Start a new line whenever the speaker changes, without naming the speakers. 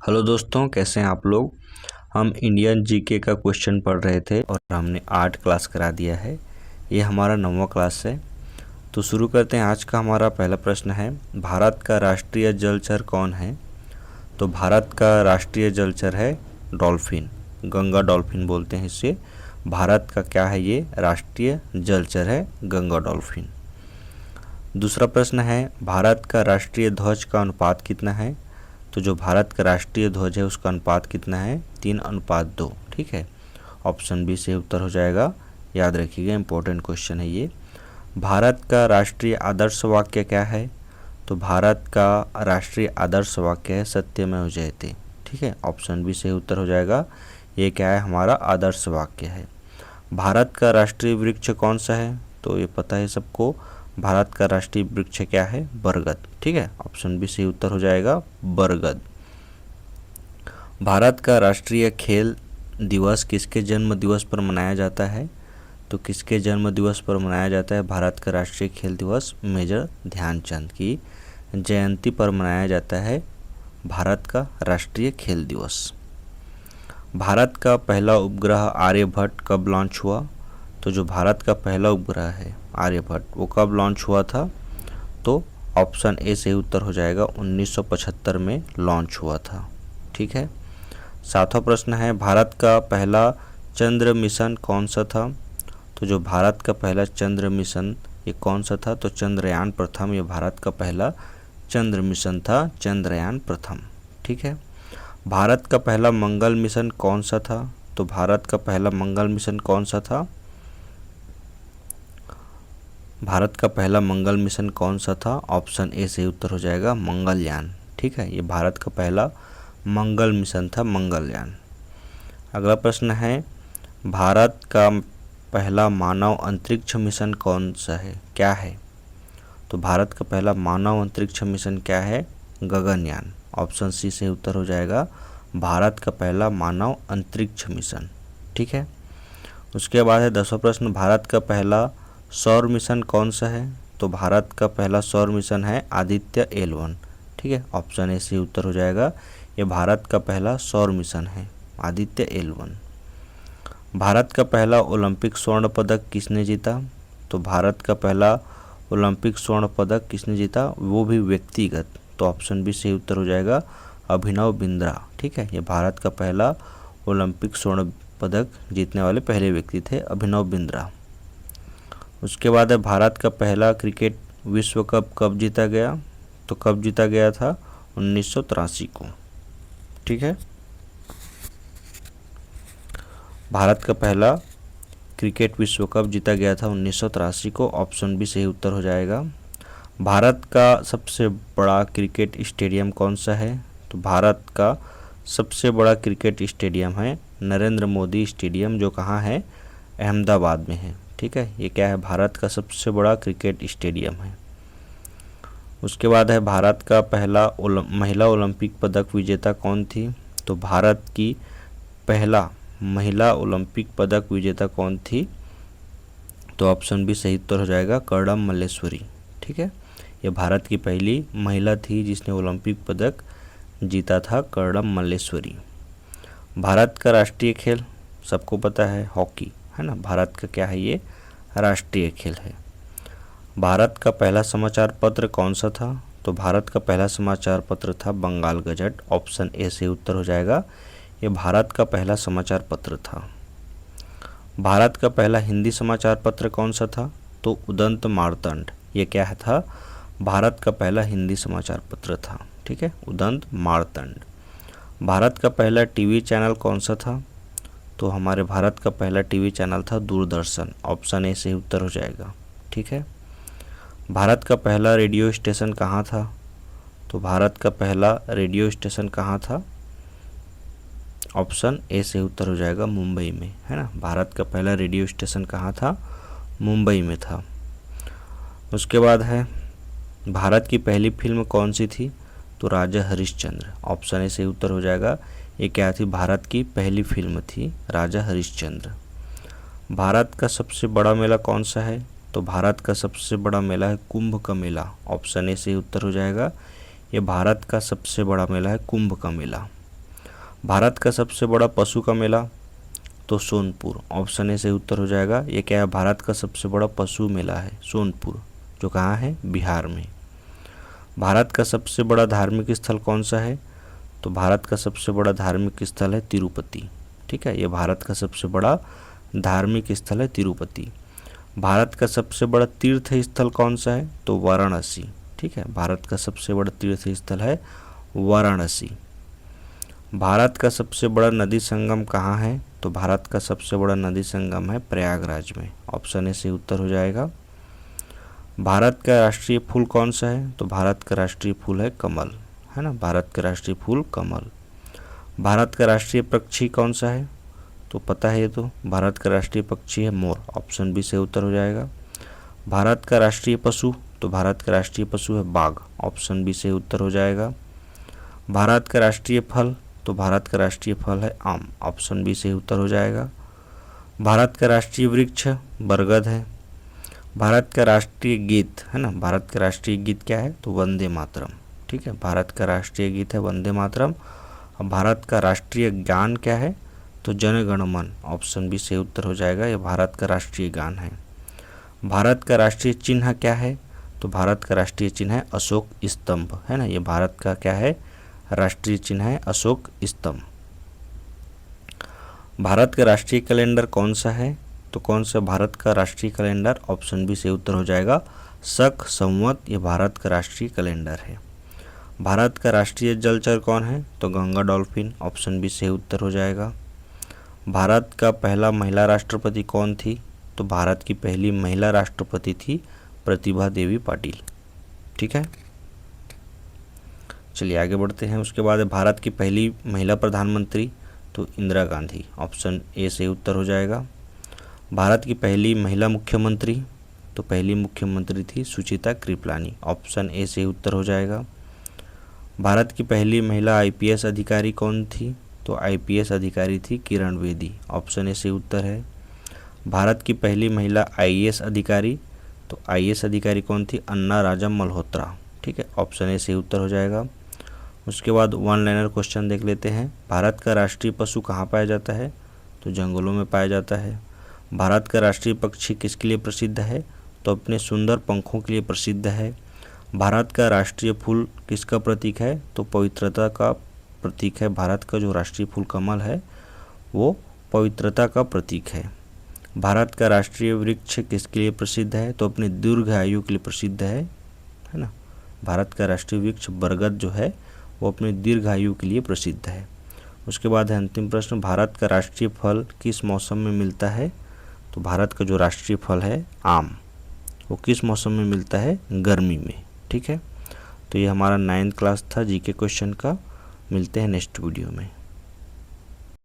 Hello दोस्तों, कैसे हैं आप लोग। हम इंडियन जीके का क्वेश्चन पढ़ रहे थे और हमने 8 क्लास करा दिया है। ये हमारा 9वां क्लास है। तो शुरू करते हैं। आज का हमारा पहला प्रश्न है, भारत का राष्ट्रीय जलचर कौन है। तो भारत का राष्ट्रीय जलचर है डॉल्फिन, गंगा डॉल्फिन बोलते हैं इसे। भारत का क्या है, ये राष्ट्रीय जलचर है गंगा डॉल्फिन। दूसरा प्रश्न है, भारत का राष्ट्रीय ध्वज का अनुपात कितना है। तो जो भारत का राष्ट्रीय ध्वज है उसका अनुपात कितना है, 3:2। ठीक है, ऑप्शन बी से उत्तर हो जाएगा। याद रखिएगा, इंपॉर्टेंट क्वेश्चन है ये। भारत का राष्ट्रीय आदर्श वाक्य क्या है। तो भारत का राष्ट्रीय आदर्श वाक्य है सत्यमेव जयते। ठीक है, ऑप्शन बी से उत्तर हो जाएगा। ये क्या है, हमारा आदर्श वाक्य है। भारत का राष्ट्रीय वृक्ष कौन सा है। तो ये पता है सबको, भारत का राष्ट्रीय वृक्ष क्या है, बरगद। ठीक है, ऑप्शन बी से उत्तर हो जाएगा बरगद। भारत का राष्ट्रीय खेल दिवस किसके जन्म दिवस पर मनाया जाता है। तो किसके जन्म दिवस पर मनाया जाता है भारत का राष्ट्रीय खेल दिवस, मेजर ध्यानचंद की जयंती पर मनाया जाता है भारत का राष्ट्रीय खेल दिवस। भारत का पहला उपग्रह आर्यभट्ट कब लॉन्च हुआ। तो जो भारत का पहला उपग्रह है आर्यभट्ट, वो कब लॉन्च हुआ था। तो ऑप्शन ए से उत्तर हो जाएगा, 1975 में लॉन्च हुआ था। ठीक है। 7वां प्रश्न है, भारत का पहला चंद्र मिशन कौन सा था। तो जो भारत का पहला चंद्र मिशन ये कौन सा था। तो चंद्रयान प्रथम, ये भारत का पहला चंद्र मिशन था, चंद्रयान प्रथम। ठीक है। भारत का पहला मंगल मिशन कौन सा था। तो भारत का पहला मंगल मिशन कौन सा था। भारत का पहला मंगल मिशन कौन सा था। ऑप्शन ए से उत्तर हो जाएगा मंगलयान। ठीक है, ये भारत का पहला मंगल मिशन था, मंगलयान। अगला प्रश्न है, भारत का पहला मानव अंतरिक्ष मिशन कौन सा है, क्या है। तो भारत का पहला मानव अंतरिक्ष मिशन क्या है, गगनयान। ऑप्शन सी से उत्तर हो जाएगा, भारत का पहला मानव अंतरिक्ष मिशन। ठीक है। उसके बाद है 10वां प्रश्न, भारत का पहला सौर मिशन कौन सा है। तो भारत का पहला सौर मिशन है आदित्य L1। ठीक है, ऑप्शन ए से उत्तर हो जाएगा, ये भारत का पहला सौर मिशन है आदित्य L1। भारत का पहला ओलंपिक स्वर्ण पदक किसने जीता। तो भारत का पहला ओलंपिक स्वर्ण पदक किसने जीता, वो भी व्यक्तिगत। तो ऑप्शन बी से उत्तर हो जाएगा, अभिनव बिंद्रा। ठीक है, ये भारत का पहला ओलंपिक स्वर्ण पदक जीतने वाले पहले व्यक्ति थे, अभिनव बिंद्रा। उसके बाद है, भारत का पहला क्रिकेट विश्व कप कब जीता गया। तो कब जीता गया था, 1983 को। ठीक है, भारत का पहला क्रिकेट विश्व कप जीता गया था 1983 को। ऑप्शन बी सही उत्तर हो जाएगा। भारत का सबसे बड़ा क्रिकेट स्टेडियम कौन सा है। तो भारत का सबसे बड़ा क्रिकेट स्टेडियम है नरेंद्र मोदी स्टेडियम, जो कहाँ है, अहमदाबाद में है। ठीक है, ये क्या है, भारत का सबसे बड़ा क्रिकेट स्टेडियम है। उसके बाद है, भारत का पहला महिला ओलंपिक पदक विजेता कौन थी। तो भारत की पहला महिला ओलंपिक पदक विजेता कौन थी। तो ऑप्शन बी सही उत्तर हो जाएगा, कर्णम मल्लेश्वरी। ठीक है, ये भारत की पहली महिला थी जिसने ओलंपिक पदक जीता था, कर्णम मल्लेश्वरी। भारत का राष्ट्रीय खेल सबको पता है, हॉकी है ना। भारत का क्या है, ये राष्ट्रीय खेल है। भारत का पहला समाचार पत्र कौन सा था। तो भारत का पहला समाचार पत्र था बंगाल गजट। ऑप्शन ए से उत्तर हो जाएगा, ये भारत का पहला समाचार पत्र था। भारत का पहला हिंदी समाचार पत्र कौन सा था। तो उदंत मार्तंड, ये क्या है था, भारत का पहला हिंदी समाचार पत्र था। ठीक है, उदंत मार्तंड। भारत का पहला टीवी चैनल कौन सा था। तो हमारे भारत का पहला टीवी चैनल था दूरदर्शन। ऑप्शन ए से उत्तर हो जाएगा। ठीक है। भारत का पहला रेडियो स्टेशन कहाँ था। तो भारत का पहला रेडियो स्टेशन कहाँ था। ऑप्शन ए से उत्तर हो जाएगा, मुंबई में, है ना। भारत का पहला रेडियो स्टेशन कहाँ था, मुंबई में था। उसके बाद है, भारत की पहली फिल्म कौन सी थी। तो राजा हरिश्चंद्र। ऑप्शन ए से उत्तर हो जाएगा, ये क्या थी, भारत की पहली फिल्म थी राजा हरिश्चंद्र। भारत का सबसे बड़ा मेला कौन सा है। तो भारत का सबसे बड़ा मेला है कुंभ का मेला। ऑप्शन ए से उत्तर हो जाएगा, ये भारत का सबसे बड़ा मेला है कुंभ का मेला। भारत का सबसे बड़ा पशु का मेला, तो सोनपुर, ऑप्शन ए से उत्तर हो जाएगा। ये क्या है, भारत का सबसे बड़ा पशु मेला है सोनपुर, जो कहाँ है, बिहार में। भारत का सबसे बड़ा धार्मिक स्थल कौन सा है, तो भारत का सबसे बड़ा धार्मिक स्थल है तिरुपति। ठीक है, ये भारत का सबसे बड़ा धार्मिक स्थल है तिरुपति। भारत का सबसे बड़ा तीर्थ स्थल कौन सा है, तो वाराणसी। ठीक है, भारत का सबसे बड़ा तीर्थ स्थल है वाराणसी। भारत का सबसे बड़ा नदी संगम कहाँ है, तो भारत का सबसे बड़ा नदी संगम है प्रयागराज में, ऑप्शन ए से उत्तर हो जाएगा। भारत का राष्ट्रीय फूल कौन सा है, तो भारत का राष्ट्रीय फूल है कमल, है ना, भारत का राष्ट्रीय फूल कमल। भारत का राष्ट्रीय पक्षी कौन सा है, तो पता है ये तो, भारत का राष्ट्रीय पक्षी है मोर, ऑप्शन बी से उत्तर हो जाएगा। भारत का राष्ट्रीय पशु, तो भारत का राष्ट्रीय पशु है बाघ, ऑप्शन बी से उत्तर हो जाएगा। भारत का राष्ट्रीय फल, तो भारत का राष्ट्रीय फल है आम, ऑप्शन बी से उत्तर हो जाएगा। भारत का राष्ट्रीय वृक्ष बरगद है। भारत का राष्ट्रीय गीत है ना, भारत का राष्ट्रीय गीत क्या है, तो वंदे मातरम। ठीक है, भारत का राष्ट्रीय गीत है वंदे मातरम। अब भारत का राष्ट्रीय गान क्या है, तो जन गण मन, ऑप्शन बी से उत्तर हो जाएगा। यह भारत का राष्ट्रीय गान है। भारत का राष्ट्रीय चिन्ह क्या है, तो भारत का राष्ट्रीय चिन्ह है अशोक स्तंभ, है ना, ये भारत का क्या है, राष्ट्रीय चिन्ह है अशोक स्तंभ। भारत का राष्ट्रीय कैलेंडर कौन सा है, तो कौन सा भारत का राष्ट्रीय कैलेंडर, ऑप्शन बी से उत्तर हो जाएगा शक संवत, ये भारत का राष्ट्रीय कैलेंडर है। भारत का राष्ट्रीय जलचर कौन है, तो गंगा डॉल्फिन, ऑप्शन बी से उत्तर हो जाएगा। भारत का पहला महिला राष्ट्रपति कौन थी, तो भारत की पहली महिला राष्ट्रपति थी प्रतिभा देवी पाटिल। ठीक है, चलिए आगे बढ़ते हैं। उसके बाद भारत की पहली महिला प्रधानमंत्री, तो इंदिरा गांधी, ऑप्शन ए से उत्तर हो जाएगा। भारत की पहली महिला मुख्यमंत्री, तो पहली मुख्यमंत्री थी सुचिता कृपलानी, ऑप्शन ए से उत्तर हो जाएगा। भारत की पहली महिला आईपीएस अधिकारी कौन थी, तो आईपीएस अधिकारी थी किरण बेदी, ऑप्शन ए से उत्तर है। भारत की पहली महिला आईएएस अधिकारी, तो आईएएस अधिकारी कौन थी, अन्ना राजा मल्होत्रा। ठीक है, ऑप्शन ए से उत्तर हो जाएगा। उसके बाद वन लाइनर क्वेश्चन देख लेते हैं। भारत का राष्ट्रीय पशु कहाँ पाया जाता है, तो जंगलों में पाया जाता है। भारत का राष्ट्रीय पक्षी किसके लिए प्रसिद्ध है, तो अपने सुंदर पंखों के लिए प्रसिद्ध है। भारत का राष्ट्रीय फूल किसका प्रतीक है, तो पवित्रता का प्रतीक है। भारत का जो राष्ट्रीय फूल कमल है वो पवित्रता का प्रतीक है। भारत का राष्ट्रीय वृक्ष किसके लिए प्रसिद्ध है, तो अपने दीर्घ आयु के लिए प्रसिद्ध है ना। भारत का राष्ट्रीय वृक्ष बरगद जो है वो अपने दीर्घ आयु के लिए प्रसिद्ध है। उसके बाद है अंतिम प्रश्न, भारत का राष्ट्रीय फल किस मौसम में मिलता है, तो भारत का जो राष्ट्रीय फल है आम, वो किस मौसम में मिलता है, गर्मी में। ठीक है, तो ये हमारा 9th क्लास था जीके क्वेश्चन का। मिलते हैं नेक्स्ट वीडियो में।